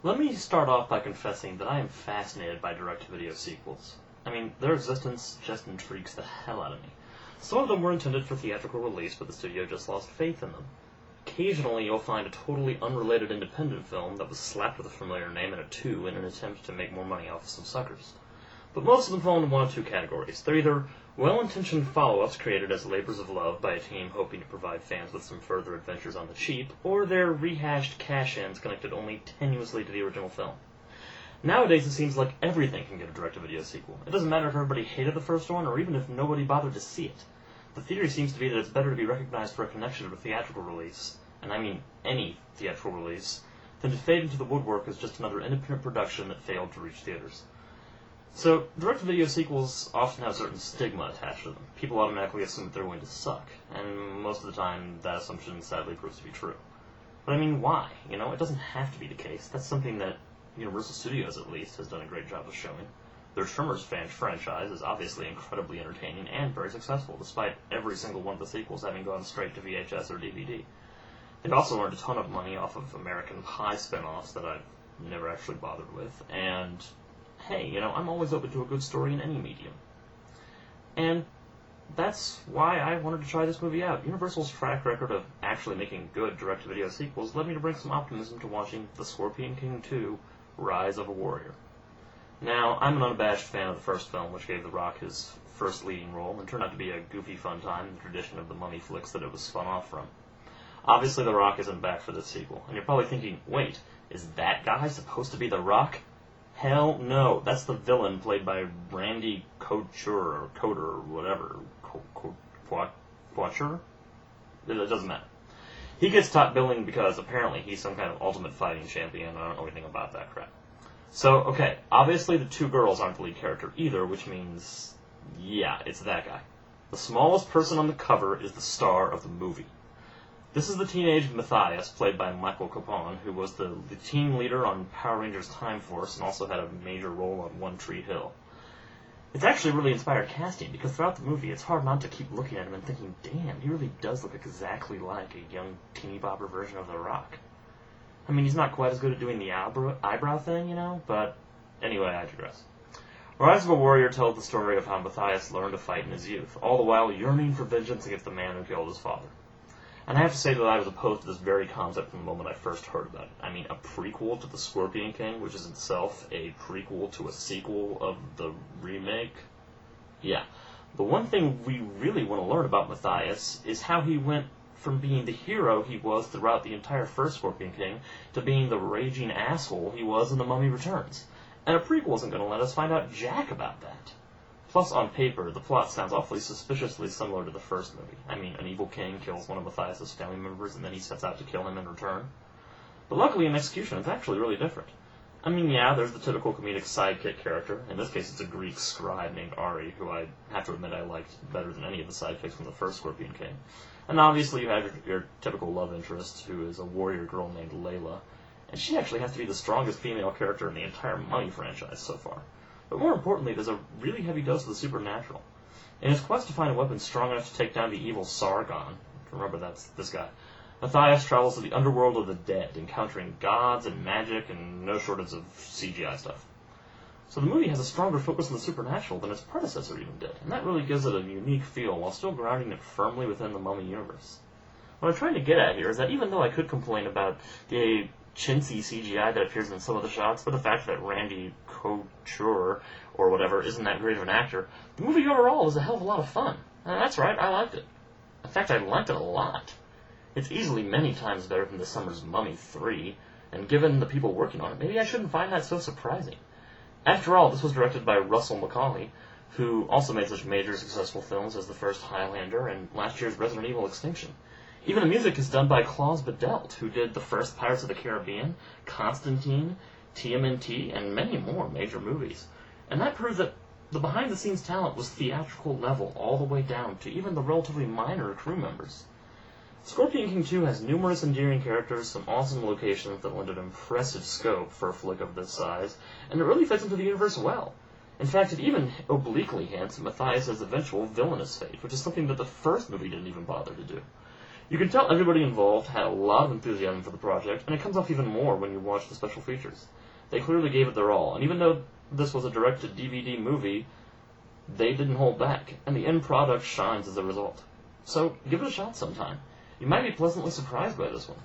Let me start off by confessing that I am fascinated by direct-to-video sequels. I mean, their existence just intrigues the hell out of me. Some of them were intended for theatrical release, but the studio just lost faith in them. Occasionally, you'll find a totally unrelated independent film that was slapped with a familiar name and a 2 in an attempt to make more money off of some suckers. But most of them fall into one of two categories. They're either well-intentioned follow-ups created as labors of love by a team hoping to provide fans with some further adventures on the cheap, or they're rehashed cash-ins connected only tenuously to the original film. Nowadays, it seems like everything can get a direct-to-video sequel. It doesn't matter if everybody hated the first one, or even if nobody bothered to see it. The theory seems to be that it's better to be recognized for a connection to a theatrical release, and I mean any theatrical release, than to fade into the woodwork as just another independent production that failed to reach theaters. So, direct-to-video sequels often have a certain stigma attached to them. People automatically assume that they're going to suck, and most of the time that assumption sadly proves to be true. But I mean, why? You know, it doesn't have to be the case. That's something that Universal Studios, at least, has done a great job of showing. Their Tremors franchise is obviously incredibly entertaining and very successful, despite every single one of the sequels having gone straight to VHS or DVD. They've also earned a ton of money off of American Pie spin-offs that I've never actually bothered with, and hey, you know, I'm always open to a good story in any medium. And that's why I wanted to try this movie out. Universal's track record of actually making good direct-to-video sequels led me to bring some optimism to watching The Scorpion King 2, Rise of a Warrior. Now, I'm an unabashed fan of the first film, which gave The Rock his first leading role, and turned out to be a goofy fun time in the tradition of the mummy flicks that it was spun off from. Obviously, The Rock isn't back for this sequel, and you're probably thinking, wait, is that guy supposed to be The Rock? Hell no, that's the villain played by Randy Couture, or Coder, or whatever. Couture? It doesn't matter. He gets top billing because apparently he's some kind of ultimate fighting champion. I don't know anything about that crap. So, okay, obviously the two girls aren't the lead character either, which means, yeah, it's that guy. The smallest person on the cover is the star of the movie. This is the teenage Matthias, played by Michael Capone, who was the team leader on Power Rangers Time Force and also had a major role on One Tree Hill. It's actually really inspired casting, because throughout the movie it's hard not to keep looking at him and thinking, damn, he really does look exactly like a young teeny bopper version of The Rock. I mean, he's not quite as good at doing the eyebrow thing, you know, but anyway, I digress. Rise of a Warrior tells the story of how Matthias learned to fight in his youth, all the while yearning for vengeance against the man who killed his father. And I have to say that I was opposed to this very concept from the moment I first heard about it. I mean, a prequel to The Scorpion King, which is itself a prequel to a sequel of the remake? Yeah. The one thing we really want to learn about Matthias is how he went from being the hero he was throughout the entire first Scorpion King to being the raging asshole he was in The Mummy Returns. And a prequel isn't going to let us find out jack about that. Plus, on paper, the plot sounds awfully suspiciously similar to the first movie. I mean, an evil king kills one of Matthias' family members, and then he sets out to kill him in return. But luckily, in execution, it's actually really different. I mean, yeah, there's the typical comedic sidekick character. In this case, it's a Greek scribe named Ari, who I have to admit I liked better than any of the sidekicks from the first Scorpion King. And obviously, you have your typical love interest, who is a warrior girl named Layla. And she actually has to be the strongest female character in the entire Mummy franchise so far. But more importantly, there's a really heavy dose of the supernatural. In his quest to find a weapon strong enough to take down the evil Sargon, remember that's this guy, Matthias travels to the underworld of the dead, encountering gods and magic and no shortage of CGI stuff. So the movie has a stronger focus on the supernatural than its predecessor even did, and that really gives it a unique feel while still grounding it firmly within the Mummy universe. What I'm trying to get at here is that even though I could complain about the chintzy CGI that appears in some of the shots, but the fact that Randy Couture, or whatever, isn't that great of an actor, the movie overall was a hell of a lot of fun. And that's right, I liked it. In fact, I liked it a lot. It's easily many times better than this summer's Mummy 3, and given the people working on it, maybe I shouldn't find that so surprising. After all, this was directed by Russell Macaulay, who also made such major successful films as the first Highlander and last year's Resident Evil Extinction. Even the music is done by Klaus Badelt, who did the first Pirates of the Caribbean, Constantine, TMNT, and many more major movies. And that proves that the behind-the-scenes talent was theatrical level all the way down to even the relatively minor crew members. Scorpion King 2 has numerous endearing characters, some awesome locations that lend an impressive scope for a flick of this size, and it really fits into the universe well. In fact, it even obliquely hints at Matthias' eventual villainous fate, which is something that the first movie didn't even bother to do. You can tell everybody involved had a lot of enthusiasm for the project, and it comes off even more when you watch the special features. They clearly gave it their all, and even though this was a direct-to-DVD movie, they didn't hold back, and the end product shines as a result. So, give it a shot sometime. You might be pleasantly surprised by this one.